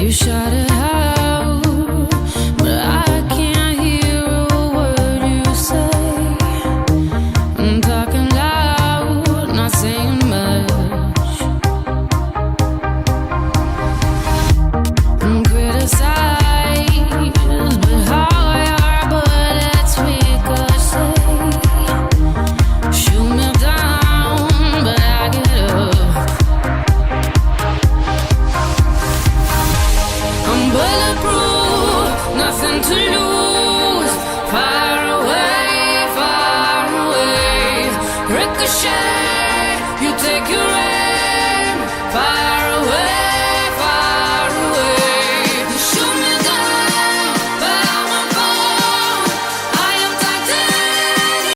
You shout it out, but I can't hear a word you say. I'm talking loud, not saying much. I'm criticized, but how your bullets ricochet. Shoot me down, but I get up. I'm bulletproof, nothing to lose. Far away, far away. Ricochet, you take your aim. Far away.